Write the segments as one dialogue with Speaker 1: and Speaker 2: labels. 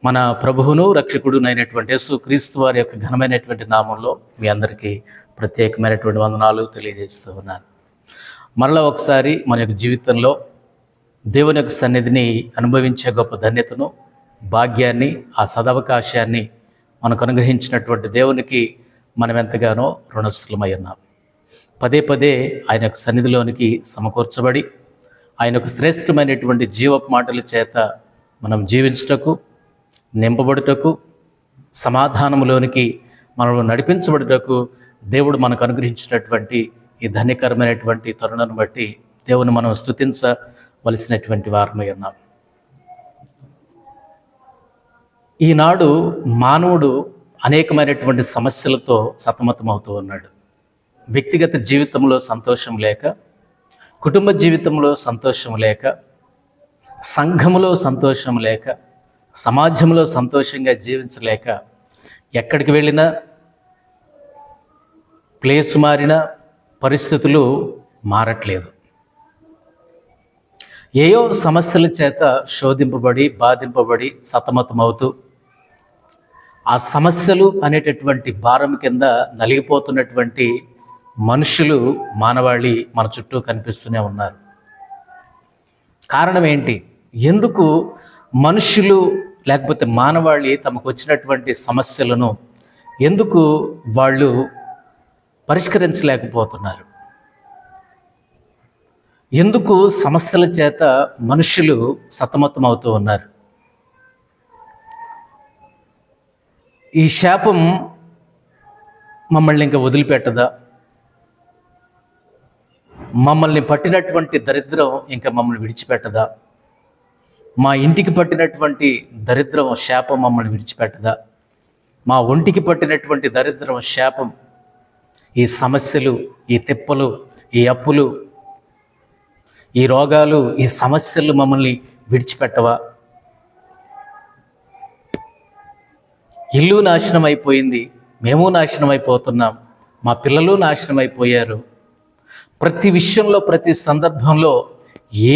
Speaker 1: మన ప్రభువును రక్షకుడునైనటువంటి యేసు క్రీస్తు వారి యొక్క ఘనమైనటువంటి నామంలో మీ అందరికీ ప్రత్యేకమైనటువంటి వందనాలు తెలియజేస్తూ ఉన్నాను. మరలా ఒకసారి మన యొక్క జీవితంలో దేవుని యొక్క సన్నిధిని అనుభవించే గొప్ప ధన్యతను, భాగ్యాన్ని, ఆ సదవకాశాన్ని మనకు అనుగ్రహించినటువంటి దేవునికి మనం ఎంతగానో రుణస్థులమై ఉన్నాం. పదే పదే ఆయన యొక్క సన్నిధిలోనికి సమకూర్చబడి ఆయన యొక్క శ్రేష్టమైనటువంటి జీవపు మాటల చేత మనం జీవించుటకు, నింపబడుటకు, సమాధానంలోనికి మనల్ని నడిపించబడుటకు దేవుడు మనకు అనుగ్రహించినటువంటి ఈ ధన్యకరమైనటువంటి తరుణాన్ని బట్టి దేవుని మనం స్తుతించవలసినటువంటి వారమై ఉన్నాం. ఈనాడు మానవుడు అనేకమైనటువంటి సమస్యలతో సతమతమవుతూ ఉన్నాడు. వ్యక్తిగత జీవితంలో సంతోషం లేక, కుటుంబ జీవితంలో సంతోషం లేక, సంఘములో సంతోషం లేక, సమాజంలో సంతోషంగా జీవించలేక, ఎక్కడికి వెళ్ళినా ప్లేస్ మారిన పరిస్థితులు మారట్లేదు. ఏయో సమస్యల చేత శోధింపబడి, బాధింపబడి, సతమతమవుతూ ఆ సమస్యలు అనేటటువంటి భారం కింద నలిగిపోతున్నటువంటి మనుషులు, మానవాళి మన చుట్టూ కనిపిస్తూనే ఉన్నారు. కారణం ఏంటి? ఎందుకు మనుషులు లేకపోతే మానవాళి తమకు వచ్చినటువంటి సమస్యలను ఎందుకు వాళ్ళు పరిష్కరించలేకపోతున్నారు? ఎందుకు సమస్యల చేత మనుషులు సతమతమవుతూ ఉన్నారు? ఈ శాపం మమ్మల్ని ఇంకా వదిలిపెట్టదా? మమ్మల్ని పట్టినటువంటి దరిద్రం ఇంకా మమ్మల్ని విడిచిపెట్టదా? మా ఇంటికి పట్టినటువంటి దరిద్రం, శాపం మమ్మల్ని విడిచిపెట్టదా? మా ఒంటికి పట్టినటువంటి దరిద్రం, శాపం, ఈ సమస్యలు, ఈ తిప్పలు, ఈ అప్పులు, ఈ రోగాలు, ఈ సమస్యలు మమ్మల్ని విడిచిపెట్టవా? ఇల్లు నాశనం అయిపోయింది, మేము నాశనం అయిపోతున్నాం, మా పిల్లలు నాశనం అయిపోయారు. ప్రతి విషయంలో, ప్రతి సందర్భంలో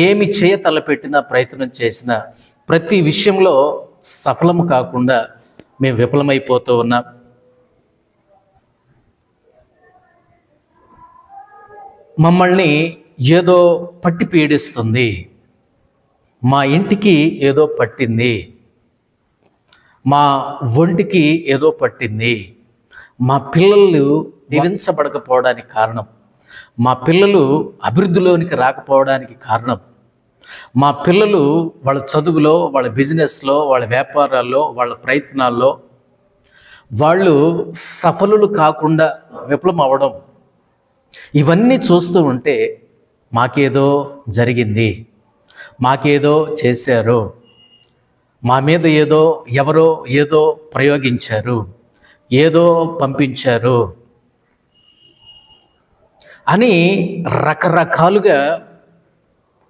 Speaker 1: ఏమి చేయ తలపెట్టినా, ప్రయత్నం చేసినా ప్రతి విషయంలో సఫలము కాకుండా మేము విఫలమైపోతూ ఉన్నాం. మమ్మల్ని ఏదో పట్టి పీడిస్తుంది, మా ఇంటికి ఏదో పట్టింది, మా ఒంటికి ఏదో పట్టింది, మా పిల్లలు దీవించబడకపోవడానికి కారణం, మా పిల్లలు అభివృద్ధిలోనికి రాకపోవడానికి కారణం, మా పిల్లలు వాళ్ళ చదువులో, వాళ్ళ బిజినెస్లో, వాళ్ళ వ్యాపారాల్లో, వాళ్ళ ప్రయత్నాల్లో వాళ్ళు సఫలులు కాకుండా విఫలం అవ్వడం, ఇవన్నీ చూస్తూ ఉంటే మాకేదో జరిగింది, మాకేదో చేశారు, మా మీద ఎవరో ఏదో ప్రయోగించారు, ఏదో పంపించారు అని రకరకాలుగా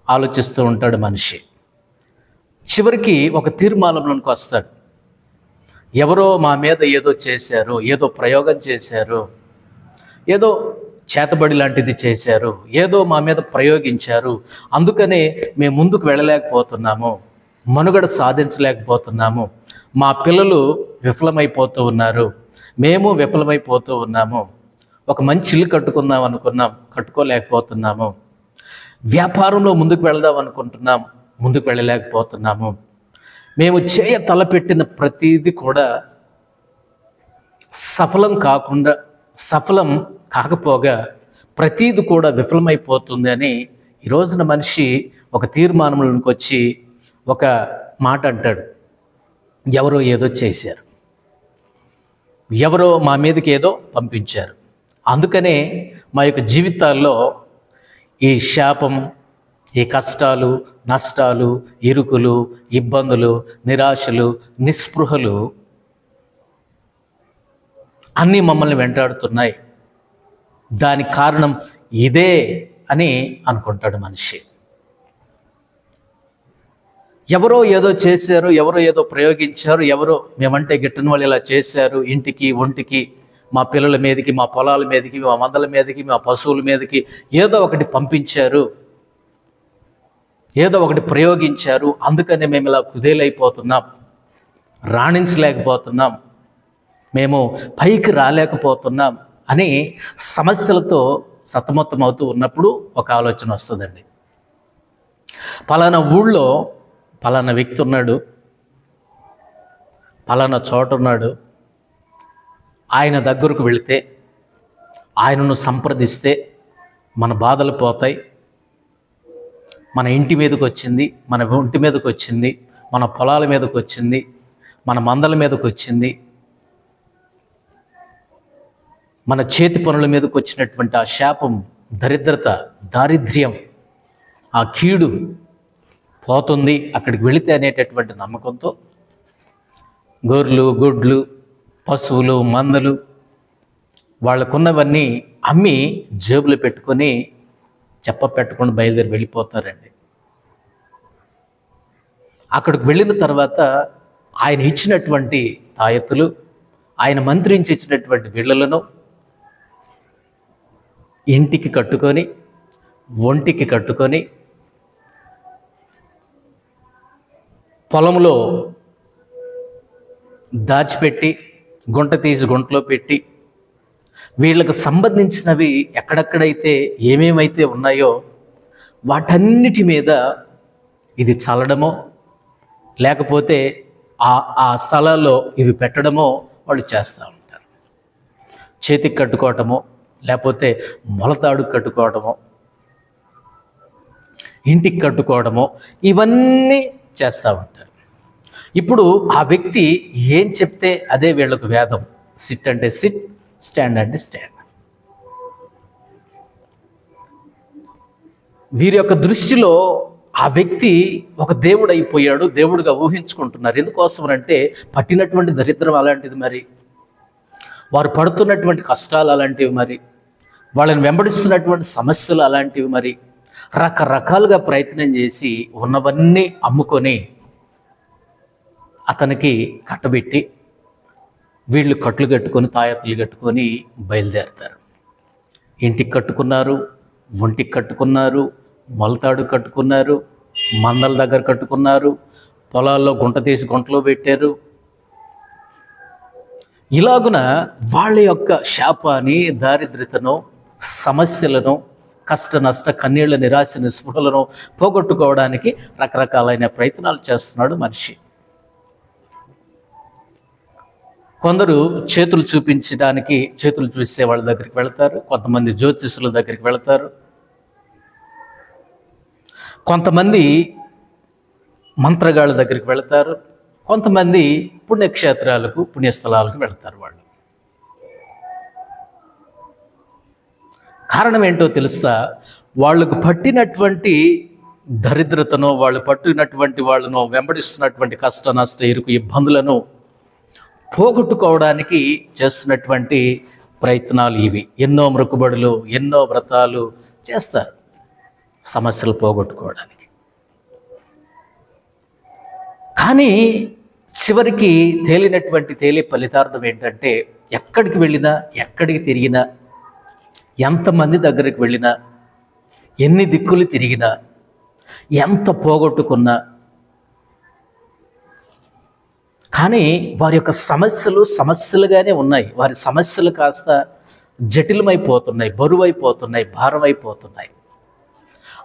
Speaker 1: ఆలోచిస్తూ ఉంటాడు మనిషి. చివరికి ఒక తీర్మానంలోకి వస్తాడు. ఎవరో మా మీద ఏదో చేశారు, ఏదో ప్రయోగం చేశారు, ఏదో చేతబడి లాంటిది చేశారు, ఏదో మా మీద ప్రయోగించారు, అందుకనే మేము ముందుకు వెళ్ళలేకపోతున్నాము, మనుగడ సాధించలేకపోతున్నాము, మా పిల్లలు విఫలమైపోతూ ఉన్నారు, మేము విఫలమైపోతూ ఉన్నాము, ఒక మంచి ఇల్లు కట్టుకుందాం అనుకున్నాం, కట్టుకోలేకపోతున్నాము, వ్యాపారంలో ముందుకు వెళదాం అనుకుంటున్నాం, ముందుకు వెళ్ళలేకపోతున్నాము, మేము చేయ తలపెట్టిన ప్రతిదీ కూడా సఫలం కాకపోగా ప్రతీది కూడా విఫలమైపోతుంది అని ఈ రోజున మనిషి ఒక తీర్మానంలోకి వచ్చి ఒక మాట అంటాడు. ఎవరో ఏదో చేశారు, ఎవరో మా మీదకి ఏదో పంపించారు, అందుకనే మా యొక్క జీవితాల్లో ఈ శాపం, ఈ కష్టాలు, నష్టాలు, ఇరుకులు, ఇబ్బందులు, నిరాశలు, నిస్పృహలు అన్నీ మమ్మల్ని వెంటాడుతున్నాయి, దానికి కారణం ఇదే అని అనుకుంటాడు మనిషి. ఎవరో ఏదో చేశారు, ఎవరో ఏదో ప్రయోగించారు, ఎవరో మేమంటే గిట్టని వాళ్ళు ఇలా చేశారు, ఇంటికి, ఒంటికి, మా పిల్లల మీదకి, మా పొలాల మీదకి, మా మందల మీదకి, మా పశువుల మీదకి ఏదో ఒకటి పంపించారు, ఏదో ఒకటి ప్రయోగించారు, అందుకనే మేము ఇలా కుదేలైపోతున్నాం రాణించలేకపోతున్నాం, మేము పైకి రాలేకపోతున్నాం అని సమస్యలతో సతమతమవుతూ ఉన్నప్పుడు ఒక ఆలోచన వస్తుందండి. పలానా ఊళ్ళో పలానా వ్యక్తి ఉన్నాడు, పలానా చోట ఉన్నాడు, ఆయన దగ్గరకు వెళితే, ఆయనను సంప్రదిస్తే మన బాధలు పోతాయి, మన ఇంటి మీదకి వచ్చింది, మన ఒంటి మీదకి వచ్చింది, మన పొలాల మీదకి వచ్చింది, మన మందల మీదకి వచ్చింది, మన చేతి పనుల మీదకి వచ్చినటువంటి ఆ శాపం, దరిద్రత, దారిద్ర్యం, ఆ కీడు పోతుంది అక్కడికి వెళితే అనేటటువంటి నమ్మకంతో గొర్రెలు, గొడ్లు, పశువులు, మందలు వాళ్ళకున్నవన్నీ అమ్మి జేబులు పెట్టుకొని చెప్పపెట్టకుండా బయలుదేరి వెళ్ళిపోతారండి. అక్కడికి వెళ్ళిన తర్వాత ఆయన ఇచ్చినటువంటి తాయెత్తులు, ఆయన మంత్రించి ఇచ్చినటువంటి బిళ్ళలను ఇంటికి కట్టుకొని, ఒంటికి కట్టుకొని, పొలంలో దాచిపెట్టి, గుంట తీసి గుంటలో పెట్టి, వీళ్ళకు సంబంధించినవి ఎక్కడెక్కడైతే ఏమేమైతే ఉన్నాయో వాటన్నిటి మీద ఇది చల్లడమో లేకపోతే ఆ స్థలాల్లో ఇవి పెట్టడమో వాళ్ళు చేస్తూ ఉంటారు. చేతికి కట్టుకోవటమో లేకపోతే మొలతాడు కట్టుకోవడమో, ఇంటికి కట్టుకోవడమో, ఇవన్నీ చేస్తూ ఉంటారు. ఇప్పుడు ఆ వ్యక్తి ఏం చెప్తే అదే వీళ్ళకు వేదం. సిట్ అంటే సిట్, స్టాండ్ అంటే స్టాండ్. వీరి యొక్క దృష్టిలో ఆ వ్యక్తి ఒక దేవుడు అయిపోయాడు, దేవుడిగా ఊహించుకుంటున్నారు. ఎందుకోసం అంటే పట్టినటువంటి దరిద్రం అలాంటిది, మరి వారు పడుతున్నటువంటి కష్టాలు అలాంటివి, మరి వాళ్ళని వెంబడిస్తున్నటువంటి సమస్యలు అలాంటివి, మరి రకరకాలుగా ప్రయత్నం చేసి ఉన్నవన్నీ అమ్ముకొని అతనికి కట్టబెట్టి వీళ్ళు కట్లు కట్టుకొని, తాయెత్తులు కట్టుకొని బయలుదేరుతారు. ఇంటికి కట్టుకున్నారు, ఒంటికి కట్టుకున్నారు, మొలతాడు కట్టుకున్నారు, మందల దగ్గర కట్టుకున్నారు, పొలాల్లో గుంట తీసి గుంటలో పెట్టారు. ఇలాగున వాళ్ళ యొక్క శాపాన్ని, దారిద్రతను, సమస్యలను, కష్ట నష్ట కన్నీళ్ల, నిరాశ నిస్పృహలను పోగొట్టుకోవడానికి రకరకాలైన ప్రయత్నాలు చేస్తున్నాడు మనిషి. కొందరు చేతులు చూపించడానికి చేతులు చూసే వాళ్ళ దగ్గరికి వెళ్తారు, కొంతమంది జ్యోతిషుల దగ్గరికి వెళ్తారు, కొంతమంది మంత్రగాళ్ళ దగ్గరికి వెళ్తారు, కొంతమంది పుణ్యక్షేత్రాలకు, పుణ్యస్థలాలకు వెళ్తారు. వాళ్ళు కారణం ఏంటో తెలుసా? వాళ్ళకు పట్టినటువంటి దరిద్రతను, వాళ్ళు పట్టినటువంటి వాళ్ళను వెంబడిస్తున్నటువంటి కష్ట నష్ట ఇరుకు ఇబ్బందులను పోగొట్టుకోవడానికి చేస్తున్నటువంటి ప్రయత్నాలు ఇవి. ఎన్నో మొక్కుబడులు, ఎన్నో వ్రతాలు చేస్తారు సమస్యలు పోగొట్టుకోవడానికి. కానీ చివరికి తేలే ఫలితార్థం ఏంటంటే, ఎక్కడికి వెళ్ళినా, ఎక్కడికి తిరిగినా, ఎంతమంది దగ్గరికి వెళ్ళినా, ఎన్ని దిక్కులు తిరిగినా, ఎంత పోగొట్టుకున్నా, కానీ వారి యొక్క సమస్యలు సమస్యలుగానే ఉన్నాయి. వారి సమస్యలు కాస్త జటిలమైపోతున్నాయి, బరువైపోతున్నాయి, భారమైపోతున్నాయి.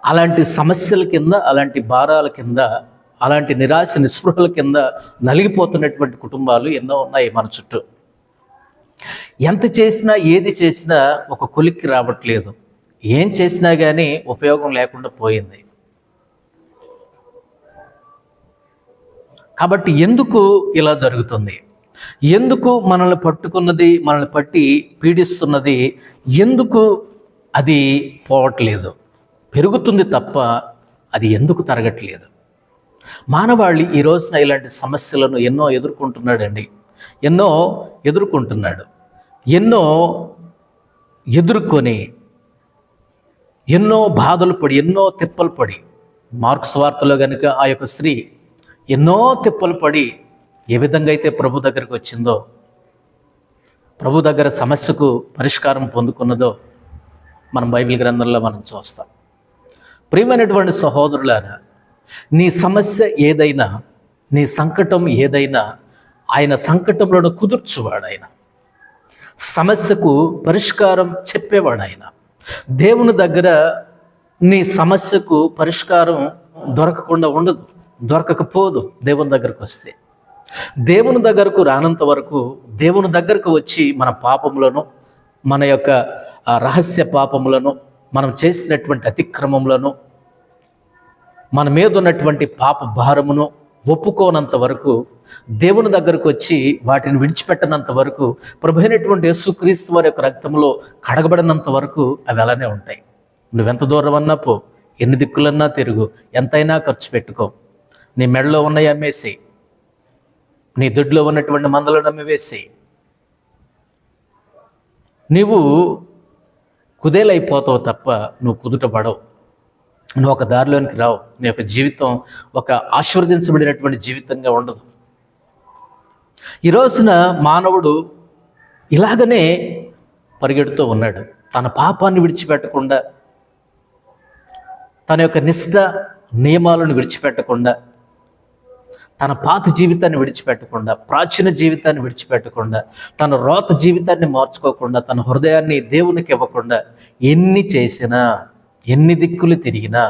Speaker 1: అలాంటి సమస్యల కింద, అలాంటి భారాల కింద, అలాంటి నిరాశ నిస్పృహల కింద నలిగిపోతున్నటువంటి కుటుంబాలు ఎన్నో ఉన్నాయి మన చుట్టూ. ఎంత చేసినా, ఏది చేసినా ఒక కొలిక్కి రావట్లేదు. ఏం చేసినా కానీ ఉపయోగం లేకుండా పోయింది. కాబట్టి ఎందుకు ఇలా జరుగుతుంది? ఎందుకు మనల్ని పట్టుకున్నది, మనల్ని పట్టి పీడిస్తున్నది, ఎందుకు అది పోవట్లేదు? పెరుగుతుంది తప్ప అది ఎందుకు తరగట్లేదు? మానవాళి ఈ రోజున ఇలాంటి సమస్యలను ఎన్నో ఎదుర్కొంటున్నాడండి. ఎన్నో ఎదుర్కొంటున్నాడు. ఎన్నో ఎదుర్కొని, ఎన్నో బాధలు పడి, ఎన్నో తిప్పలు పడి, మార్క్స్ వార్తలో కనుక ఆ యొక్క స్త్రీ ఎన్నో తిప్పలు పడి ఏ విధంగా అయితే ప్రభు దగ్గరికి వచ్చిందో, ప్రభు దగ్గర సమస్యకు పరిష్కారం పొందుకున్నదో మనం బైబిల్ గ్రంథంలో మనం చూస్తాం. ప్రియమైనటువంటి సహోదరులారా, నీ సమస్య ఏదైనా, నీ సంకటం ఏదైనా ఆయన సంకటంలో కుదుర్చువాడు, ఆయన సమస్యకు పరిష్కారం చెప్పేవాడు. ఆయన దేవుని దగ్గర నీ సమస్యకు పరిష్కారం దొరకకుండా ఉండదు, దొరకకపోదు. దేవుని దగ్గరకు వస్తే, దేవుని దగ్గరకు రానంత వరకు, దేవుని దగ్గరకు వచ్చి మన పాపములను, మన యొక్క రహస్య పాపములను, మనం చేసినటువంటి అతిక్రమములను, మన మీద ఉన్నటువంటి పాప భారమును ఒప్పుకోనంత వరకు, దేవుని దగ్గరకు వచ్చి వాటిని విడిచిపెట్టనంత వరకు, ప్రభు అయినటువంటి యేసుక్రీస్తు వారి యొక్క రక్తంలో కడగబడినంత వరకు అవి అలానే ఉంటాయి. నువ్వెంత దూరం అన్నా పో, ఎన్ని దిక్కులన్నా తిరుగు, ఎంతైనా ఖర్చు పెట్టుకో, నీ మెడలో ఉన్నవి అమ్మేసి, నీ దొడ్లో ఉన్నటువంటి మందలను అమ్మివేసి, నీవు కుదేలైపోతావు తప్ప నువ్వు కుదుట పడవు. నువ్వు ఒక దారిలోనికి రావు. నీ యొక్క జీవితం ఒక ఆశీర్వదించబడినటువంటి జీవితంగా ఉండదు. ఈ రోజున మానవుడు ఇలాగనే పరిగెడుతూ ఉన్నాడు. తన పాపాన్ని విడిచిపెట్టకుండా, తన యొక్క నిష్ఠ నియమాలను విడిచిపెట్టకుండా, తన పాత జీవితాన్ని విడిచిపెట్టకుండా, ప్రాచీన జీవితాన్ని విడిచిపెట్టకుండా, తన రోత జీవితాన్ని మార్చుకోకుండా, తన హృదయాన్ని దేవునికి ఇవ్వకుండా ఎన్ని చేసినా, ఎన్ని దిక్కులు తిరిగినా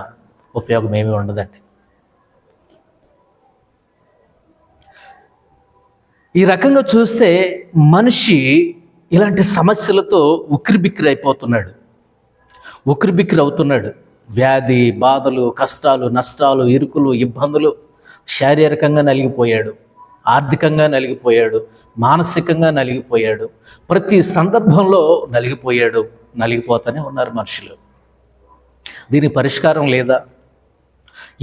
Speaker 1: ఉపయోగం ఏమీ ఉండదండి. ఈ రకంగా చూస్తే మనిషి ఇలాంటి సమస్యలతో ఉక్కిరిబిక్కిరి అయిపోతున్నాడు, ఉక్కిరిబిక్కిరి అవుతున్నాడు. వ్యాధి, బాధలు, కష్టాలు, నష్టాలు, ఇరుకులు, ఇబ్బందులు, శారీరకంగా నలిగిపోయాడు, ఆర్థికంగా నలిగిపోయాడు, మానసికంగా నలిగిపోయాడు, ప్రతి సందర్భంలో నలిగిపోయాడు, నలిగిపోతూనే ఉన్నారు మనుషులు. దీని పరిష్కారం లేదా?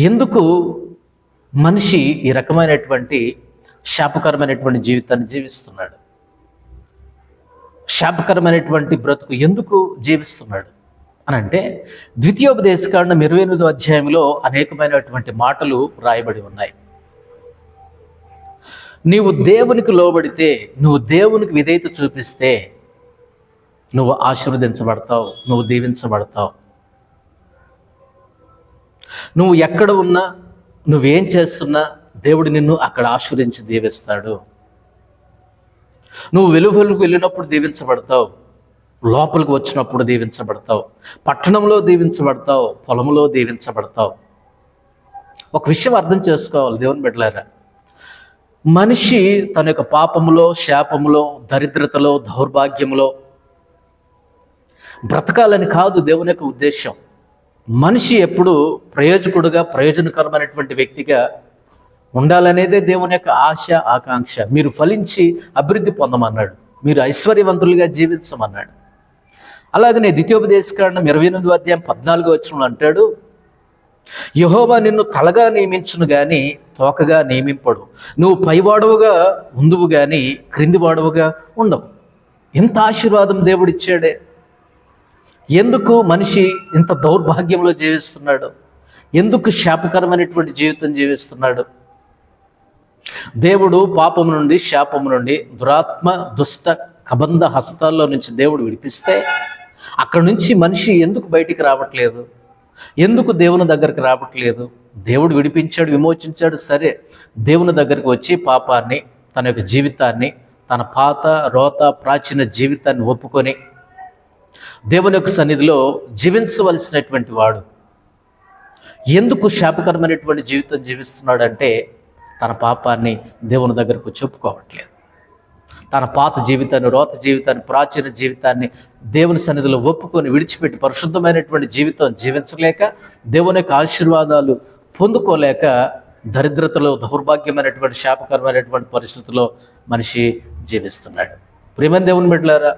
Speaker 1: ఎందుకు మనిషి ఈ రకమైనటువంటి శాపకరమైనటువంటి జీవితాన్ని జీవిస్తున్నాడు? శాపకరమైనటువంటి బ్రతుకు ఎందుకు జీవిస్తున్నాడు అని అంటే, ద్వితీయోపదేశకాండం 28వ అధ్యాయంలో అనేకమైనటువంటి మాటలు రాయబడి ఉన్నాయి. నీవు దేవునికి లోబడితే, నువ్వు దేవునికి విధేయత చూపిస్తే నువ్వు ఆశీర్వదించబడతావు, నువ్వు దీవించబడతావు. నువ్వు ఎక్కడ ఉన్నా, నువ్వేం చేస్తున్నా దేవుడు నిన్ను అక్కడ ఆశీర్వదించి దీవిస్తాడు. నువ్వు వెలుగులకు వెళ్ళినప్పుడు దీవించబడతావు, లోపలికి వచ్చినప్పుడు దీవించబడతావు, పట్టణంలో దీవించబడతావు, పొలంలో దీవించబడతావు. ఒక విషయం అర్థం చేసుకోవాలి దేవుని బిడ్డలారా, మనిషి తన యొక్క పాపములో, శాపములో, దరిద్రతలో, దౌర్భాగ్యములో బ్రతకాలని కాదు దేవుని యొక్క ఉద్దేశం. మనిషి ఎప్పుడు ప్రయోజకుడుగా, ప్రయోజనకరమైనటువంటి వ్యక్తిగా ఉండాలనేదే దేవుని యొక్క ఆశ, ఆకాంక్ష. మీరు ఫలించి అభివృద్ధి పొందమన్నాడు, మీరు ఐశ్వర్యవంతులుగా జీవించమన్నాడు. అలాగనే ద్వితీయోపదేశకాండం 28వ అధ్యాయం 14వ వచనంలో అంటాడు, యెహోవా నిన్ను తలగా నియమించును గాని తోకగా నియమింపడు, నువ్వు పైవాడవుగా ఉందువు గాని క్రిందివాడవుగా ఉండవు. ఎంత ఆశీర్వాదం దేవుడిచ్చాడే. ఎందుకు మనిషి ఇంత దౌర్భాగ్యంలో జీవిస్తున్నాడు? ఎందుకు శాపకరమైనటువంటి జీవితం జీవిస్తున్నాడు? దేవుడు పాపము నుండి, శాపము నుండి, దురాత్మ, దుష్ట కబంధ హస్తాల్లో నుంచి దేవుడు విడిపిస్తే అక్కడి నుంచి మనిషి ఎందుకు బయటికి రావట్లేదు? ఎందుకు దేవుని దగ్గరికి రావట్లేదు? దేవుడు విడిపించాడు, విమోచించాడు, సరే. దేవుని దగ్గరికి వచ్చి పాపాన్ని, తన యొక్క జీవితాన్ని, తన పాత రోత ప్రాచీన జీవితాన్ని ఒప్పుకొని దేవుని యొక్క సన్నిధిలో జీవించవలసినటువంటి వాడు ఎందుకు శాపకరమైనటువంటి జీవితం జీవిస్తున్నాడంటే, తన పాపాన్ని దేవుని దగ్గరకు చెప్పుకోవట్లేదు. తన పాత జీవితాన్ని, రోత జీవితాన్ని, ప్రాచీన జీవితాన్ని దేవుని సన్నిధిలో ఒప్పుకొని విడిచిపెట్టి పరిశుద్ధమైనటువంటి జీవితం జీవించలేక, దేవుని యొక్క ఆశీర్వాదాలు పొందుకోలేక, దరిద్రతలో, దౌర్భాగ్యమైనటువంటి శాపకరమైనటువంటి పరిస్థితుల్లో మనిషి జీవిస్తున్నాడు. ప్రియమైన దేవుని బిడ్డలారా,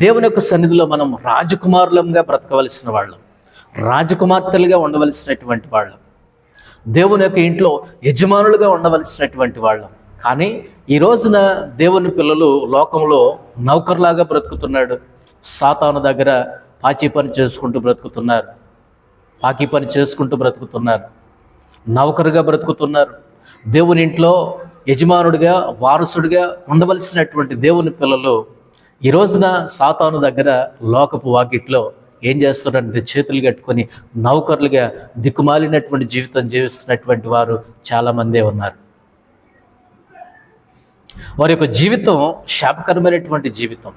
Speaker 1: దేవుని యొక్క సన్నిధిలో మనం రాజకుమారులంగా బ్రతకవలసిన వాళ్ళం, రాజకుమార్తెలుగా ఉండవలసినటువంటి వాళ్ళం, దేవుని యొక్క ఇంట్లో యజమానులుగా ఉండవలసినటువంటి వాళ్ళం. కానీ ఈ రోజున దేవుని పిల్లలు లోకంలో నౌకర్లాగా బ్రతుకుతున్నాడు. సాతాను దగ్గర పాచి పని చేసుకుంటూ బ్రతుకుతున్నారు, పాకి పని చేసుకుంటూ బ్రతుకుతున్నారు, నౌకరుగా బ్రతుకుతున్నారు. దేవుని ఇంట్లో యజమానుడిగా, వారసుడిగా ఉండవలసినటువంటి దేవుని పిల్లలు ఈ రోజున సాతాను దగ్గర, లోకపు వాకిట్లో ఏం చేస్తున్నారంటే చేతులు కట్టుకొని నౌకర్లుగా దిక్కుమాలినటువంటి జీవితం జీవిస్తున్నటువంటి వారు చాలామందే ఉన్నారు. వారి యొక్క జీవితం శాపకరమైనటువంటి జీవితం.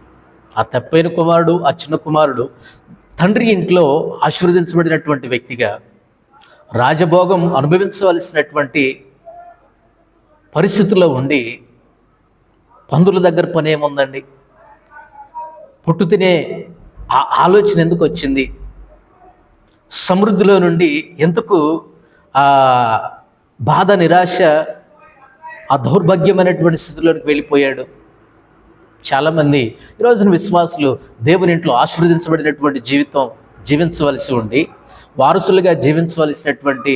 Speaker 1: ఆ తప్పైన కుమారుడు, ఆ చిన్న కుమారుడు తండ్రి ఇంట్లో ఆశీర్వదించబడినటువంటి వ్యక్తిగా రాజభోగం అనుభవించవలసినటువంటి పరిస్థితుల్లో ఉండి పందుల దగ్గర పని ఏముందండి? పుట్టు తినే ఆ ఆలోచన ఎందుకు వచ్చింది? సమృద్ధిలో నుండి ఎందుకు ఆ బాధ, నిరాశ, ఆ దౌర్భాగ్యమైనటువంటి స్థితిలోకి వెళ్ళిపోయాడు? చాలామంది ఈరోజున విశ్వాసులు దేవుని ఇంట్లో ఆశీర్వదించబడినటువంటి జీవితం జీవించవలసి ఉండి, వారసులుగా జీవించవలసినటువంటి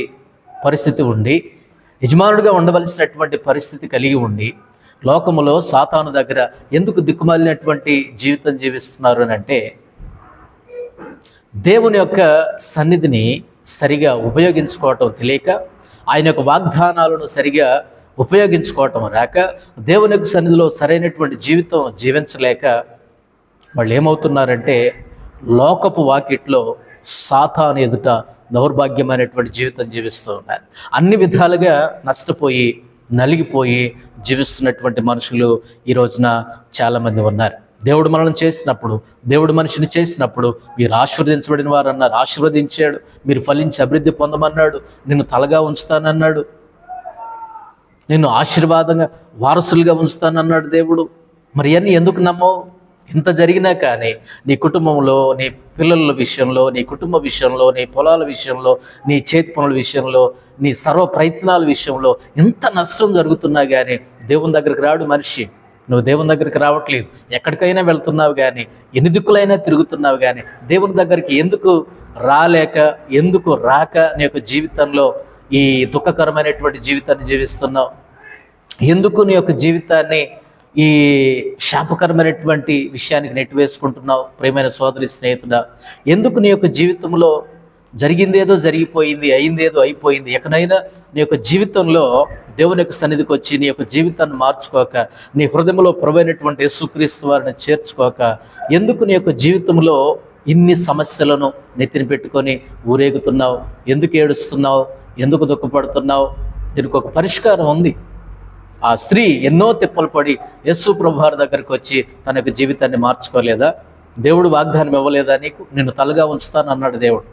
Speaker 1: పరిస్థితి ఉండి, యజమానుడిగా ఉండవలసినటువంటి పరిస్థితి కలిగి ఉండి, లోకములో సాతాను దగ్గర ఎందుకు దిక్కుమాలినటువంటి జీవితం జీవిస్తున్నారు అని అంటే, దేవుని యొక్క సన్నిధిని సరిగా ఉపయోగించుకోవటం తెలియక, ఆయన యొక్క వాగ్దానాలను సరిగా ఉపయోగించుకోవటం రాక, దేవుని యొక్క సన్నిధిలో సరైనటువంటి జీవితం జీవించలేక వాళ్ళు ఏమవుతున్నారంటే లోకపు వాకిట్లో సాతాను ఎదుట దౌర్భాగ్యమైనటువంటి జీవితం జీవిస్తూ ఉన్నారు. అన్ని విధాలుగా నష్టపోయి నలిగిపోయి జీవిస్తున్నటువంటి మనుషులు ఈ రోజున చాలామంది ఉన్నారు. దేవుడు మనల్ని చేసినప్పుడు, దేవుడు మనిషిని చేసినప్పుడు మీరు ఆశీర్వదించబడిన వారు అన్నారు. ఆశీర్వదించాడు, మీరు ఫలించి అభివృద్ధి పొందమన్నాడు, నిన్ను తలగా ఉంచుతానన్నాడు, నిన్ను ఆశీర్వాదంగా వారసులుగా ఉంచుతానన్నాడు దేవుడు. మరి అన్నీ ఎందుకు నమ్మవు? ఇంత జరిగినా కానీ నీ కుటుంబంలో, నీ పిల్లల విషయంలో, నీ కుటుంబ విషయంలో, నీ పొలాల విషయంలో, నీ చేతి పనుల విషయంలో, నీ సర్వ ప్రయత్నాల విషయంలో ఎంత నష్టం జరుగుతున్నా కానీ దేవుని దగ్గరికి రాడు మనిషి. నువ్వు దేవుని దగ్గరికి రావట్లేదు. ఎక్కడికైనా వెళ్తున్నావు కానీ, ఎన్ని దిక్కులైనా తిరుగుతున్నావు కానీ దేవుని దగ్గరికి ఎందుకు రాలేక, ఎందుకు రాక నీ యొక్క జీవితంలో ఈ దుఃఖకరమైనటువంటి జీవితాన్ని జీవిస్తున్నావు? ఎందుకు నీ యొక్క జీవితాన్ని ఈ శాపకరమైనటువంటి విషయానికి నెట్టివేసుకుంటున్నావు? ప్రియమైన సోదరి, స్నేహితుడా, ఎందుకు నీ యొక్క జీవితంలో జరిగిందేదో జరిగిపోయింది, అయిందేదో అయిపోయింది, ఎక్కడైనా నీ యొక్క జీవితంలో దేవుని యొక్క సన్నిధికి వచ్చి నీ యొక్క జీవితాన్ని మార్చుకోక, నీ హృదయంలో ప్రభువైనటువంటి యేసుక్రీస్తు వారిని చేర్చుకోక, ఎందుకు నీ యొక్క జీవితంలో ఇన్ని సమస్యలను నెత్తిన పెట్టుకొని ఊరేగుతున్నావు? ఎందుకు ఏడుస్తున్నావు? ఎందుకు దుఃఖపడుతున్నావు? దీనికి ఒక పరిష్కారం ఉంది. ఆ స్త్రీ ఎన్నో తిప్పలు పడి యేసు ప్రభువారి దగ్గరికి వచ్చి తన యొక్క జీవితాన్ని మార్చుకోలేదా? దేవుడు వాగ్దానం ఇవ్వలేదా నీకు? నిన్ను తలగా ఉంచుతానన్నాడు దేవుడు,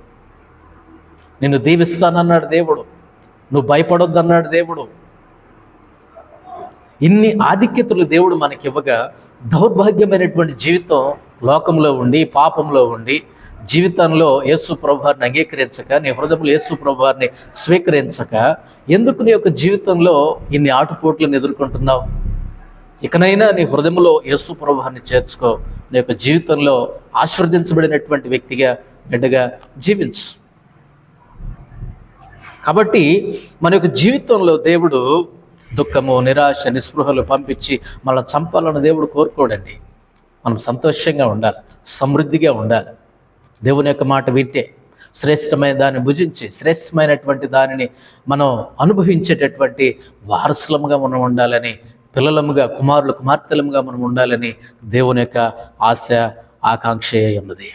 Speaker 1: నిన్ను దీవిస్తానన్నాడు దేవుడు, నువ్వు భయపడొద్దన్నాడు దేవుడు. ఇన్ని ఆధిక్యతలు దేవుడు మనకి ఇవ్వగా దౌర్భాగ్యమైనటువంటి జీవితం లోకంలో ఉండి, పాపంలో ఉండి, జీవితంలో యేసు ప్రభువారిని అంగీకరించక, నీ హృదయంలో యేసు ప్రభువారిని స్వీకరించక, ఎందుకు నీ యొక్క జీవితంలో ఇన్ని ఆటుపోట్లను ఎదుర్కొంటున్నావు? ఇకనైనా నీ హృదయంలో యేసు ప్రభువారిని చేర్చుకో. నీ యొక్క జీవితంలో ఆశీర్వదించబడినటువంటి వ్యక్తిగా, బిడ్డగా జీవించు. కాబట్టి మన యొక్క జీవితంలో దేవుడు దుఃఖము, నిరాశ, నిస్పృహలు పంపించి మనల్ని చంపాలని దేవుడు కోరుకోడండి. మనం సంతోషంగా ఉండాలి, సమృద్ధిగా ఉండాలి. దేవుని యొక్క మాట వింటే, శ్రేష్టమైన దాన్ని భుజించి, శ్రేష్టమైనటువంటి దానిని మనం అనుభవించేటటువంటి వారసులముగా మనం ఉండాలని, పిల్లలముగా, కుమారులు, కుమార్తెలముగా మనం ఉండాలని దేవుని యొక్క ఆశ, ఆకాంక్ష ఉన్నది.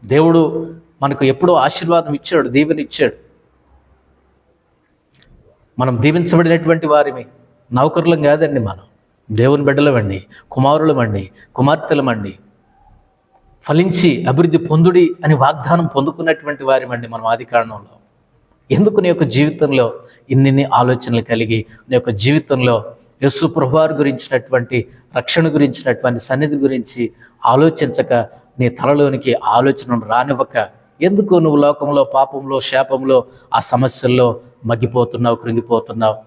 Speaker 1: దేవుడు మనకు ఎప్పుడో ఆశీర్వాదం ఇచ్చాడు, దీవెన ఇచ్చాడు. మనం దీవించబడినటువంటి వారిని, నౌకరులం కాదండి, మనం దేవుని బిడ్డలమండి, కుమారులమండి, కుమార్తెలమండి, ఫలించి అభివృద్ధి పొందుడి అని వాగ్దానం పొందుకున్నటువంటి వారిమండి మనం ఆది కారణంలో. ఎందుకు నీ యొక్క జీవితంలో ఇన్ని ఆలోచనలు కలిగి, నీ యొక్క జీవితంలో యేసు ప్రభువారి గురించినటువంటి, రక్షణ గురించినటువంటి సన్నిధి గురించి ఆలోచించక, నీ తలలోనికి ఆలోచనను రానివ్వక, ఎందుకు నువ్వు లోకంలో, పాపంలో, శాపంలో, ఆ సమస్యల్లో మగ్గిపోతున్నావు, కృంగిపోతున్నావు?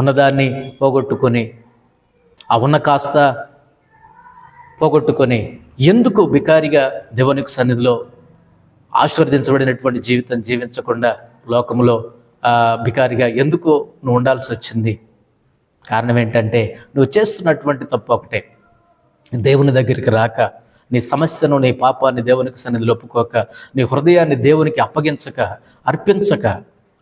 Speaker 1: ఉన్నదాన్ని పోగొట్టుకొని, ఆ ఉన్న కాస్త పోగొట్టుకొని ఎందుకు బికారిగా దేవునికి సన్నిధిలో ఆశీర్వదించబడినటువంటి జీవితం జీవించకుండా లోకంలో బికారిగా ఎందుకు నువ్వు ఉండాల్సి వచ్చింది? కారణం ఏంటంటే నువ్వు చేస్తున్నటువంటి తప్పు ఒకటే. దేవుని దగ్గరికి రాక, నీ సమస్యను, నీ పాపాన్ని దేవునికి సన్నిధిలో ఒప్పుకోక, నీ హృదయాన్ని దేవునికి అప్పగించక, అర్పించక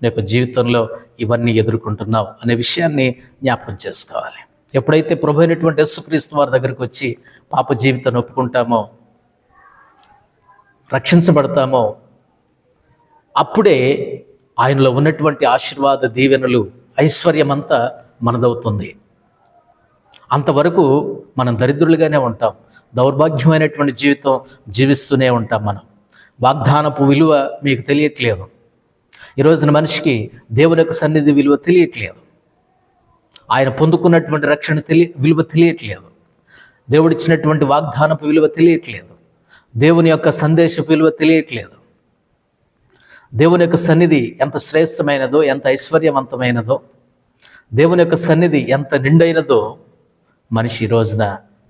Speaker 1: నీ యొక్క జీవితంలో ఇవన్నీ ఎదుర్కొంటున్నావు అనే విషయాన్ని జ్ఞాపకం చేసుకోవాలి. ఎప్పుడైతే ప్రభు అయినటువంటి యేసుక్రీస్తు వారి దగ్గరికి వచ్చి పాప జీవితాన్ని ఒప్పుకుంటామో, రక్షించబడతామో, అప్పుడే ఆయనలో ఉన్నటువంటి ఆశీర్వాద దీవెనలు, ఐశ్వర్యమంతా మనదవుతుంది. అంతవరకు మనం దరిద్రులుగానే ఉంటాం, దౌర్భాగ్యమైనటువంటి జీవితం జీవిస్తూనే ఉంటాం. మనం వాగ్దానపు విలువ మీకు తెలియట్లేదు. ఈ రోజున మనిషికి దేవుని యొక్క సన్నిధి విలువ తెలియట్లేదు. ఆయన పొందుకున్నటువంటి రక్షణ విలువ తెలియట్లేదు. దేవుడిచ్చినటువంటి వాగ్దానపు విలువ తెలియట్లేదు. దేవుని యొక్క సందేశపు విలువ తెలియట్లేదు. దేవుని యొక్క సన్నిధి ఎంత శ్రేష్టమైనదో, ఎంత ఐశ్వర్యవంతమైనదో, దేవుని యొక్క సన్నిధి ఎంత నిండైనదో మనిషి ఈ రోజున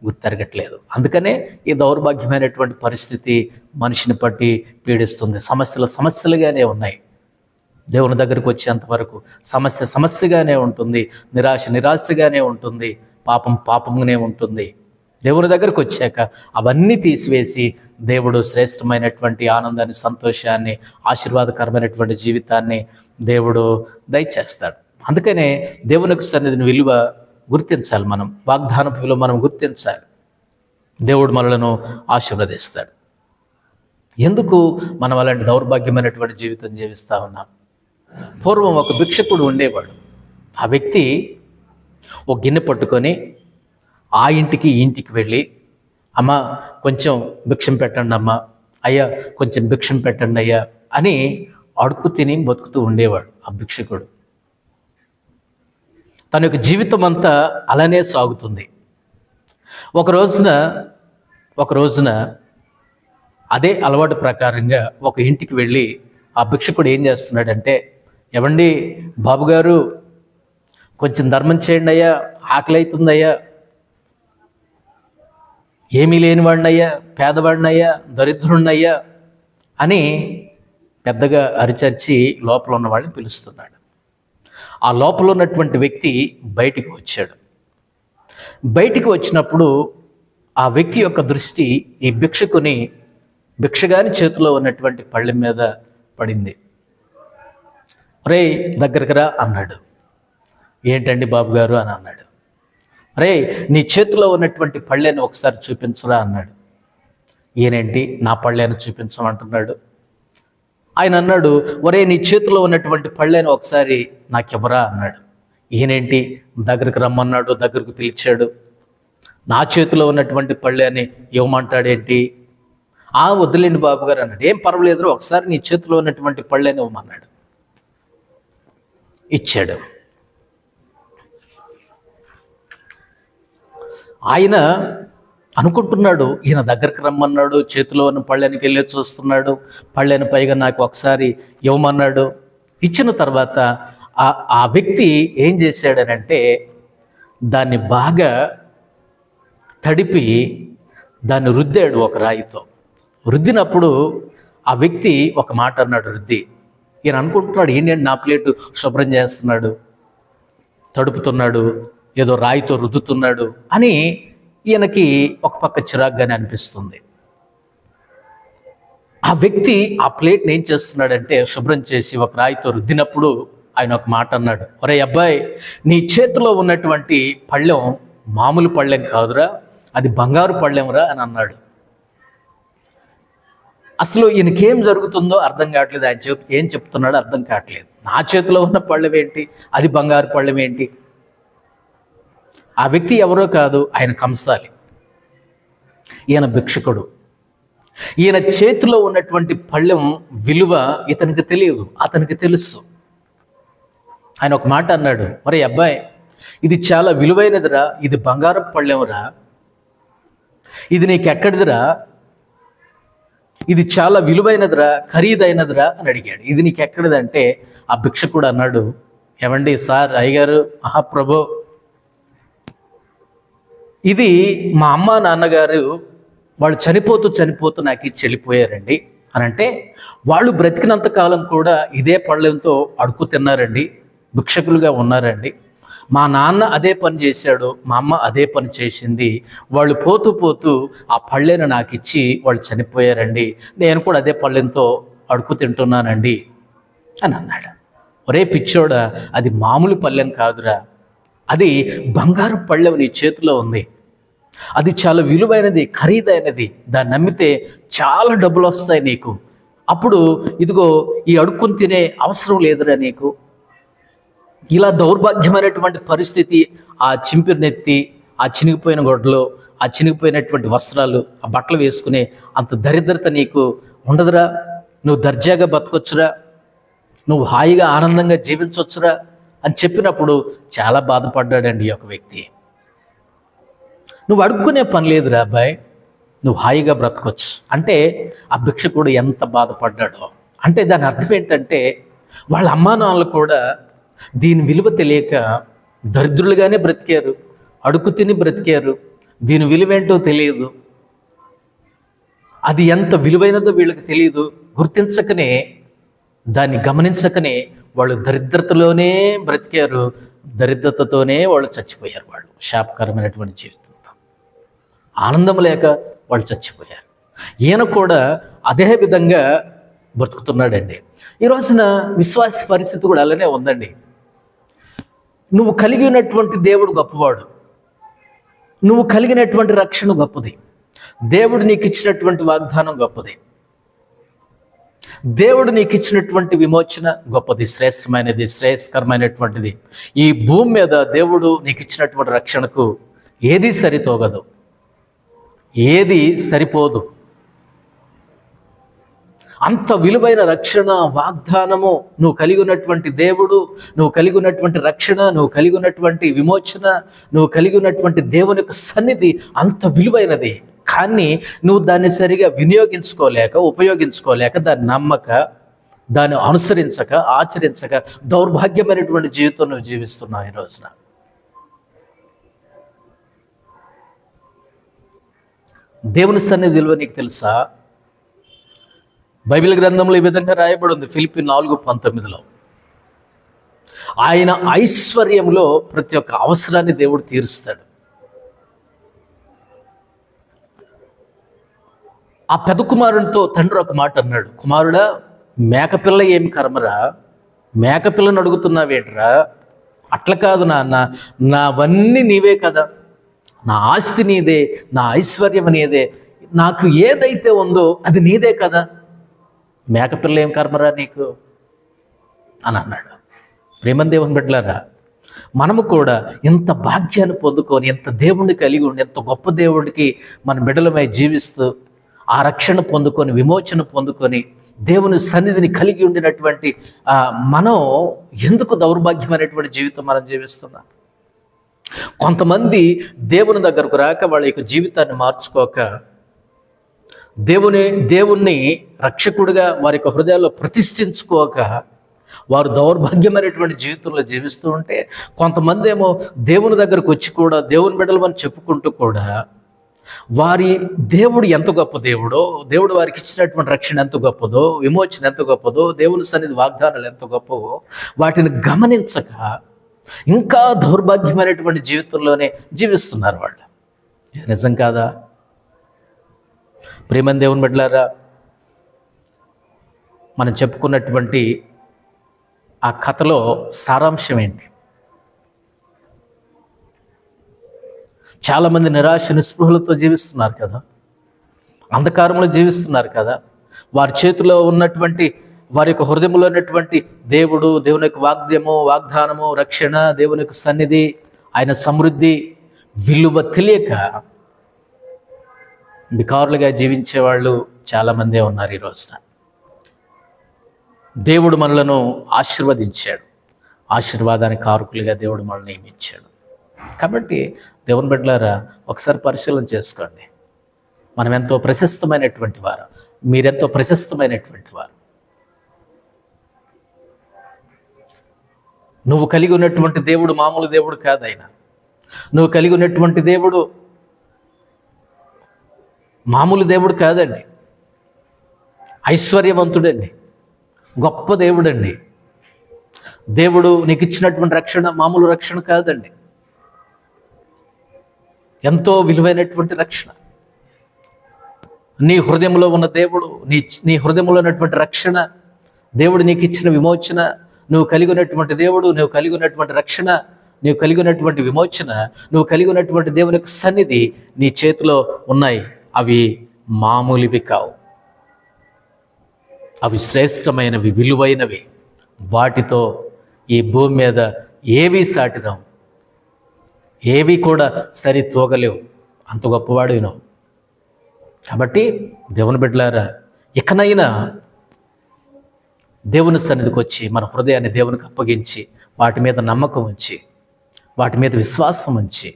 Speaker 1: గుర్తెరగట్లేదు. అందుకనే ఈ దౌర్భాగ్యమైనటువంటి పరిస్థితి మనిషిని పట్టి పీడిస్తుంది. సమస్యలుగానే ఉన్నాయి. దేవుని దగ్గరికి వచ్చేంతవరకు సమస్యగానే ఉంటుంది, నిరాశగానే ఉంటుంది, పాపంగానే ఉంటుంది. దేవుని దగ్గరికి వచ్చాక అవన్నీ తీసివేసి దేవుడు శ్రేష్టమైనటువంటి ఆనందాన్ని, సంతోషాన్ని, ఆశీర్వాదకరమైనటువంటి జీవితాన్ని దేవుడు దయచేస్తాడు. అందుకనే దేవునికి సన్నిధిని విలువ గుర్తించాలి. మనం వాగ్దానపు విలువ మనం గుర్తించాలి. దేవుడు మనలను ఆశీర్వదిస్తాడు. ఎందుకు మనం అలాంటి దౌర్భాగ్యమైనటువంటి జీవితం జీవిస్తూ ఉన్నాం? పూర్వం ఒక భిక్షకుడు ఉండేవాడు. ఆ వ్యక్తి ఒక గిన్నె పట్టుకొని ఆ ఇంటికి ఈ ఇంటికి వెళ్ళి, అమ్మ కొంచెం భిక్షం పెట్టండి, అమ్మ అయ్యా కొంచెం భిక్షం పెట్టండి అయ్యా అని అడుక్కు తిని బతుకుతూ ఉండేవాడు ఆ భిక్షకుడు. తన యొక్క జీవితం అంతా అలానే సాగుతుంది. ఒక రోజున అదే అలవాటు ప్రకారంగా ఒక ఇంటికి వెళ్ళి ఆ భిక్షకుడు ఏం చేస్తున్నాడంటే, ఎవండి బాబుగారు కొంచెం ధర్మం చేయండి అయ్యా, ఆకలి అవుతుందయ్యా, ఏమీ లేనివాడినయ్యా, పేదవాడినయ్యా, దరిద్రుడినయ్యా అని పెద్దగా అరిచర్చి లోపల ఉన్న వాళ్ళని పిలుస్తున్నాడు. ఆ లోపల ఉన్నటువంటి వ్యక్తి బయటికి వచ్చాడు. బయటికి వచ్చినప్పుడు ఆ వ్యక్తి యొక్క దృష్టి ఈ భిక్షగాని చేతిలో ఉన్నటువంటి పళ్ళెం మీద పడింది. రే దగ్గరికి రా అన్నాడు. ఏంటండి బాబు గారు అని అన్నాడు. రే నీ చేతిలో ఉన్నటువంటి పళ్ళెను ఒకసారి చూపించరా అన్నాడు. ఈయనేంటి నా పళ్ళెను చూపించమంటున్నాడు? ఆయన అన్నాడు, ఒరే నీ చేతిలో ఉన్నటువంటి పళ్ళెను ఒకసారి నాకెవరా అన్నాడు. ఈయనేంటి దగ్గరికి రమ్మన్నాడు, దగ్గరకు పిలిచాడు. నా చేతిలో ఉన్నటువంటి పళ్ళెని ఇవ్వమంటాడేంటి? వద్దులేండి బాబు గారు అన్నాడు. ఏం పర్వాలేదు, ఒకసారి నీ చేతిలో ఉన్నటువంటి పళ్ళెని ఇవ్వమన్నాడు. ఇచ్చాడు. ఆయన అనుకుంటున్నాడు, ఈయన దగ్గరికి రమ్మన్నాడు, చేతిలో ఉన్న పళ్ళెనికి వెళ్ళి చూస్తున్నాడు, పళ్ళెని పైగా నాకు ఒకసారి ఇవ్వమన్నాడు. ఇచ్చిన తర్వాత ఆ వ్యక్తి ఏం చేశాడనంటే దాన్ని బాగా తడిపి దాన్ని రుద్దాడు ఒక రాయితో. రుద్దినప్పుడు ఆ వ్యక్తి ఒక మాట అన్నాడు. ఈయన అనుకుంటున్నాడు, ఏంటంటే నా ప్లేటు శుభ్రం చేస్తున్నాడు, తడుపుతున్నాడు, ఏదో రాయితో రుద్దుతున్నాడు అని ఈయనకి ఒక పక్క చిరాగ్గానే అనిపిస్తుంది. ఆ వ్యక్తి ఆ ప్లేట్ని ఏం చేస్తున్నాడంటే శుభ్రం చేసి ఒక రాయితో రుద్దినప్పుడు ఆయన ఒక మాట అన్నాడు. ఒరే అబ్బాయి, నీ చేతిలో ఉన్నటువంటి పళ్ళెం మామూలు పళ్ళెం కాదురా, అది బంగారు పళ్ళెంరా అని అన్నాడు. అసలు ఈయనకేం జరుగుతుందో అర్థం కావట్లేదు. ఆయన ఏం చెప్తున్నాడో అర్థం కావట్లేదు. నా చేతిలో ఉన్న పళ్ళెం ఏంటి, అది బంగారు పళ్ళెం ఏంటి? ఆ వ్యక్తి ఎవరో కాదు, ఆయన కంసాలి. ఈయన భిక్షకుడు. ఈయన చేతిలో ఉన్నటువంటి పళ్ళెం విలువ ఇతనికి తెలియదు, అతనికి తెలుసు. ఆయన ఒక మాట అన్నాడు, మరి అబ్బాయి ఇది చాలా విలువైనదిరా, ఇది బంగారం పళ్ళెంరా, ఇది నీకెక్కడిదిరా, ఇది చాలా విలువైనదిరా, ఖరీదైనదిరా అని అడిగాడు. ఇది నీకెక్కడిదంటే ఆ భిక్షకుడు అన్నాడు, ఏమండి సార్, అయ్యగారు, మహాప్రభు, ఇది మా అమ్మ నాన్నగారు వాళ్ళు చనిపోతూ నాకు ఇచ్చి వెళ్ళిపోయారండి అని అంటే, వాళ్ళు బ్రతికినంత కాలం కూడా ఇదే పళ్ళెంతో అడుక్కు తిన్నారండి, భిక్షకులుగా ఉన్నారండి. మా నాన్న అదే పని చేశాడు, మా అమ్మ అదే పని చేసింది, వాళ్ళు పోతూ ఆ పళ్ళెను నాకు ఇచ్చి వాళ్ళు చనిపోయారండి, నేను కూడా అదే పళ్ళెంతో అడుక్కు తింటున్నానండి అని అన్నాడు. ఒరే పిచ్చోడా, అది మామూలు పళ్ళెం కాదురా, అది బంగారు పళ్ళెం నీ చేతిలో ఉంది, అది చాలా విలువైనది, ఖరీదైనది, దాన్ని నమ్మితే చాలా డబ్బులు వస్తాయి నీకు. అప్పుడు ఇదిగో ఈ అడుక్కుని తినే అవసరం లేదురా నీకు. ఇలా దౌర్భాగ్యమైనటువంటి పరిస్థితి ఆ చింపిరినెత్తి ఆ చినిగిపోయిన గొడ్డలు, ఆ చినిగిపోయినటువంటి వస్త్రాలు, ఆ బట్టలు వేసుకునే అంత దరిద్రత నీకు ఉండదురా? నువ్వు దర్జాగా బతకొచ్చురా, నువ్వు హాయిగా ఆనందంగా జీవించవచ్చురా అని చెప్పినప్పుడు చాలా బాధపడ్డాడండి ఈ యొక్క వ్యక్తి. నువ్వు అడుక్కునే పని లేదురా అబ్బాయి, నువ్వు హాయిగా బ్రతకొచ్చు అంటే ఆ భిక్షకుడు ఎంత బాధపడ్డాడో. అంటే దాని అర్థం ఏంటంటే వాళ్ళ అమ్మా నాన్నలు కూడా దీని విలువ తెలియక దరిద్రులుగానే బ్రతికారు, అడుగు తిని బ్రతికారు. దీని విలువేంటో తెలియదు, అది ఎంత విలువైనదో వీళ్ళకి తెలియదు. గుర్తించకనే, దాన్ని గమనించకనే వాళ్ళు దరిద్రతలోనే బ్రతికారు, దరిద్రతతోనే వాళ్ళు చచ్చిపోయారు. వాళ్ళు శాపకరమైనటువంటి జీవితంతో ఆనందం లేక వాళ్ళు చచ్చిపోయారు. ఈయన కూడా అదే విధంగా బ్రతుకుతున్నాడండి. ఈ రోజున విశ్వాస పరిస్థితి కూడా అలానే ఉందండి. నువ్వు కలిగినటువంటి దేవుడు గొప్పవాడు, నువ్వు కలిగినటువంటి రక్షణ గొప్పది, దేవుడు నీకు ఇచ్చినటువంటి వాగ్దానం గొప్పది, దేవుడు నీకు ఇచ్చినటువంటి విమోచన గొప్పది, శ్రేష్టమైనది, శ్రేయస్కరమైనటువంటిది. ఈ భూమి మీద దేవుడు నీకు ఇచ్చినటువంటి రక్షణకు ఏది సరితోగదు, ఏది సరిపోదు. అంత విలువైన రక్షణ వాగ్దానము నువ్వు కలిగి ఉన్నటువంటి దేవుడు, నువ్వు కలిగి ఉన్నటువంటి రక్షణ, నువ్వు కలిగి ఉన్నటువంటి విమోచన, నువ్వు కలిగి ఉన్నటువంటి దేవుని యొక్క సన్నిధి అంత విలువైనది. కానీ నువ్వు దాన్ని సరిగా వినియోగించుకోలేక, ఉపయోగించుకోలేక, దాన్ని నమ్మక, దాన్ని అనుసరించక, ఆచరించక దౌర్భాగ్యమైనటువంటి జీవితం నువ్వు జీవిస్తున్నావు ఈ రోజున. దేవుని సన్నిధి విలువ నీకు తెలుసా? బైబిల్ గ్రంథంలో ఈ విధంగా రాయబడి ఉంది, ఫిలిప్పీ 4:19. ఆయన ఐశ్వర్యంలో ప్రతి ఒక్క అవసరాన్ని దేవుడు తీరుస్తాడు. ఆ పెద్ద కుమారునితో తండ్రి ఒక మాట అన్నాడు, కుమారుడా, మేకపిల్ల ఏమి కర్మరా, మేకపిల్లను అడుగుతున్నావేంట్రా? అట్లా కాదు నాన్న, నావన్నీ నీవే కదా, నా ఆస్తి నీదే, నా ఐశ్వర్యం నీదే, నాకు ఏదైతే ఉందో అది నీదే కదా, మేకపిల్ల ఏం కర్మరా నీకు అని అన్నాడు. ప్రేమని దేవుని బిడ్డలారా, మనము కూడా ఎంత భాగ్యాన్ని పొందుకొని, ఎంత దేవుణ్ణి కలిగి ఉండి, ఎంత గొప్ప దేవుడికి మన బిడ్డలమై జీవిస్తూ ఆ రక్షణ పొందుకొని, విమోచన పొందుకొని, దేవుని సన్నిధిని కలిగి ఉండినటువంటి మనం ఎందుకు దౌర్భాగ్యమైనటువంటి జీవితం మనం జీవిస్తున్నాం? కొంతమంది దేవుని దగ్గరకు రాక, వాళ్ళ యొక్క జీవితాన్ని మార్చుకోక, దేవుణ్ణి రక్షకుడిగా వారి యొక్క హృదయాల్లో ప్రతిష్ఠించుకోక, వారు దౌర్భాగ్యమైనటువంటి జీవితంలో జీవిస్తూ ఉంటే, కొంతమంది ఏమో దేవుని దగ్గరకు వచ్చి కూడా దేవుని బిడ్డలమని చెప్పుకుంటూ కూడా వారి దేవుడు ఎంత గొప్ప దేవుడో, దేవుడు వారికి ఇచ్చినటువంటి రక్షణ ఎంత గొప్పదో, విమోచన ఎంత గొప్పదో, దేవుని సన్నిధి వాగ్దానాలు ఎంత గొప్పవో వాటిని గమనించక ఇంకా దౌర్భాగ్యమైనటువంటి జీవితంలోనే జీవిస్తున్నారు వాళ్ళు. ఇది నిజం కాదా? ప్రేమని దేవుని బిడ్డలారా, మనం చెప్పుకున్నటువంటి ఆ కథలో సారాంశం ఏంటి? చాలామంది నిరాశ నిస్పృహలతో జీవిస్తున్నారు కదా, అంధకారంలో జీవిస్తున్నారు కదా. వారి చేతిలో ఉన్నటువంటి, వారి యొక్క హృదయంలో ఉన్నటువంటి దేవుడు, దేవుని యొక్క వాగ్దానము, రక్షణ, దేవుని యొక్క సన్నిధి, ఆయన సమృద్ధి విలువ తెలియక బికారులుగా జీవించే వాళ్ళు చాలామందే ఉన్నారు ఈ రోజున. దేవుడు మనలను ఆశీర్వదించాడు, ఆశీర్వాదానికి కారకులుగా దేవుడు మనల్ని నియమించాడు. కాబట్టి దేవుని బిడ్డలారా, ఒకసారి పరిశీలన చేసుకోండి. మనం ఎంతో ప్రశస్తమైనటువంటి వారు, మీరెంతో ప్రశస్తమైనటువంటి వారు. నువ్వు కలిగి ఉన్నటువంటి దేవుడు మామూలు దేవుడు కాదు. ఆయన నువ్వు కలిగి ఉన్నటువంటి దేవుడు మామూలు దేవుడు కాదండి, ఐశ్వర్యవంతుడండి, గొప్ప దేవుడండి. దేవుడు నీకు ఇచ్చినటువంటి రక్షణ మామూలు రక్షణ కాదండి, ఎంతో విలువైనటువంటి రక్షణ. నీ హృదయంలో ఉన్న దేవుడు, నీ హృదయంలో ఉన్నటువంటి రక్షణ, దేవుడు నీకు ఇచ్చిన విమోచన, నువ్వు కలిగి ఉన్నటువంటి దేవుడు, నువ్వు కలిగి ఉన్నటువంటి రక్షణ, నువ్వు కలిగి ఉన్నటువంటి విమోచన, నువ్వు కలిగి ఉన్నటువంటి దేవుని యొక్క సన్నిధి నీ చేతిలో ఉన్నాయి. అవి మామూలివి కావు, అవి శ్రేష్టమైనవి, విలువైనవి. వాటితో ఈ భూమి మీద ఏవీ సాటిరావు, ఏవి కూడా సరి తూగలేవు, అంత గొప్పవాడు నువ్వు. కాబట్టి దేవుని బిడ్డలారా, ఇకనైనా దేవుని సన్నిధికి వచ్చి మన హృదయాన్ని దేవునికి అప్పగించి వాటి మీద నమ్మకం ఉంచి వాటి మీద విశ్వాసం ఉంచి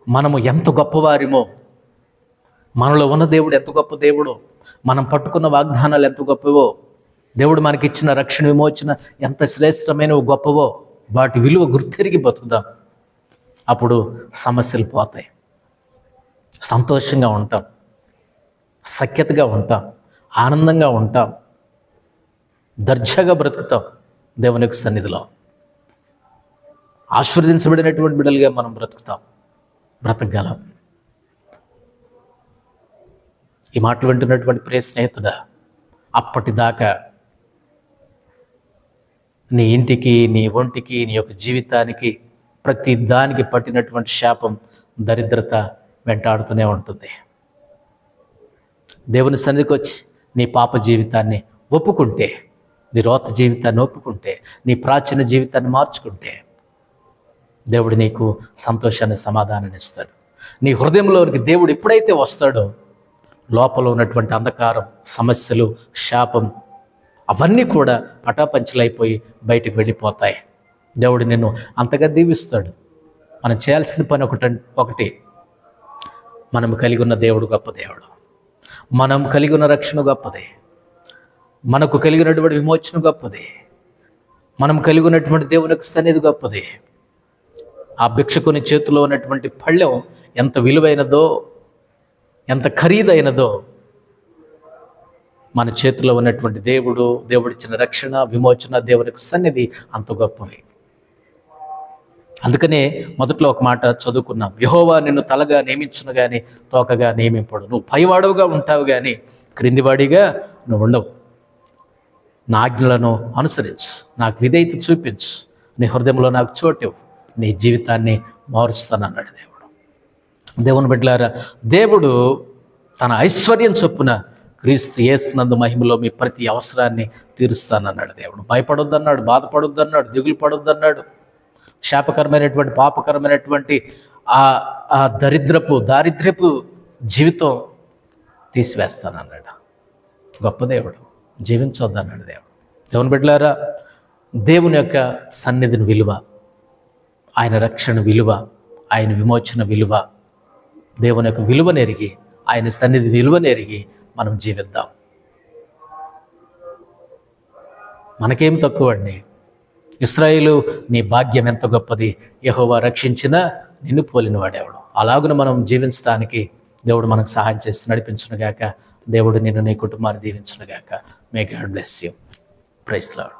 Speaker 1: మనము ఎంత గొప్పవారిమో, మనలో ఉన్న దేవుడు ఎంత గొప్ప దేవుడో, మనం పట్టుకున్న వాగ్దానాలు ఎంత గొప్పవో, దేవుడు మనకిచ్చిన రక్షణ విమోచన ఎంత శ్రేష్టమైనవి గొప్పవో, వాటి విలువ గుర్తెరిగి బతుకుదాం. అప్పుడు సమస్యలు పోతాయి, సంతోషంగా ఉంటాం, సఖ్యతగా ఉంటాం, ఆనందంగా ఉంటాం, దర్జాగా బ్రతుకుతాం. దేవుని యొక్క సన్నిధిలో ఆశీర్వదించబడినటువంటి బిడ్డలుగా మనం బ్రతకగలం. ఈ మాటలు వింటున్నటువంటి ప్రియ స్నేహితుడా, అప్పటిదాకా నీ ఇంటికి, నీ ఒంటికి, నీ యొక్క జీవితానికి ప్రతి దానికి పట్టినటువంటి శాపం, దరిద్రత వెంటాడుతూనే ఉంటుంది. దేవుని సన్నిధికి వచ్చి నీ పాప జీవితాన్ని ఒప్పుకుంటే, నీ రోత జీవితాన్ని ఒప్పుకుంటే, నీ ప్రాచీన జీవితాన్ని మార్చుకుంటే దేవుడు నీకు సంతోషాన్ని, సమాధానాన్ని ఇస్తాడు. నీ హృదయంలోనికి దేవుడు ఎప్పుడైతే వస్తాడో లోపల ఉన్నటువంటి అంధకారం, సమస్యలు, శాపం అవన్నీ కూడా పటాపంచలైపోయి బయటికి వెళ్ళిపోతాయి. దేవుడు నిన్ను అంతగా దీవిస్తాడు. మనం చేయాల్సిన పని ఒకటి, మనం కలిగి ఉన్న దేవుడు గొప్ప దేవుడు, మనం కలిగి ఉన్న రక్షణ గొప్పది, మనకు కలిగినటువంటి విమోచన గొప్పది, మనం కలిగి ఉన్నటువంటి దేవునికి సన్నిధి గొప్పది. ఆ భిక్షకుని చేతిలో ఉన్నటువంటి పళ్ళెం ఎంత విలువైనదో, ఎంత ఖరీదైనదో, మన చేతిలో ఉన్నటువంటి దేవుడిచ్చిన రక్షణ, విమోచన, దేవునికి సన్నిధి అంత గొప్పవి. అందుకనే మొదట్లో ఒక మాట చదువుకున్నాం, యెహోవా నిన్ను తలగా నియమించును కానీ తోకగా నియమింపడు. నువ్వు పైవాడుగా ఉంటావు కానీ క్రిందివాడిగా నువ్వు ఉండవు. నా ఆజ్ఞలను అనుసరించు, నాకు విధేయత చూపించు, నీ హృదయంలో నాకు చోటు, నీ జీవితాన్ని మారుస్తానన్నాడు దేవుడు. దేవుని బిడ్డలారా, దేవుడు తన ఐశ్వర్యం చొప్పున క్రీస్తు యేసునందు మహిమలో మీ ప్రతి అవసరాన్ని తీరుస్తానన్నాడు దేవుడు. భయపడొద్దన్నాడు, బాధపడొద్దన్నాడు, దిగులు పడొద్దన్నాడు. శాపకరమైనటువంటి, పాపకరమైనటువంటి ఆ దారిద్ర్యపు జీవితం తీసివేస్తానన్నాడు. గొప్ప దేవుడు. జీవించొద్దన్నాడు దేవుడు. దేవుని బిడ్డలారా, దేవుని యొక్క సన్నిధిని విలువ, ఆయన రక్షణ విలువ, ఆయన విమోచన విలువ, దేవుని యొక్క విలువనెరిగి, ఆయన సన్నిధి విలువనెరిగి మనం జీవిద్దాం. మనకేం తక్కువ అండి. ఇశ్రాయేలు, నీ భాగ్యం ఎంత గొప్పది, యెహోవా రక్షించిన నిన్ను పోలిన వాడేవాడు. అలాగున మనం జీవించడానికి దేవుడు మనకు సహాయం చేసి నడిపించునుగాక. దేవుడు నిన్ను, నీ కుటుంబాన్ని దీవించునుగాక. May God bless you. Praise the lord.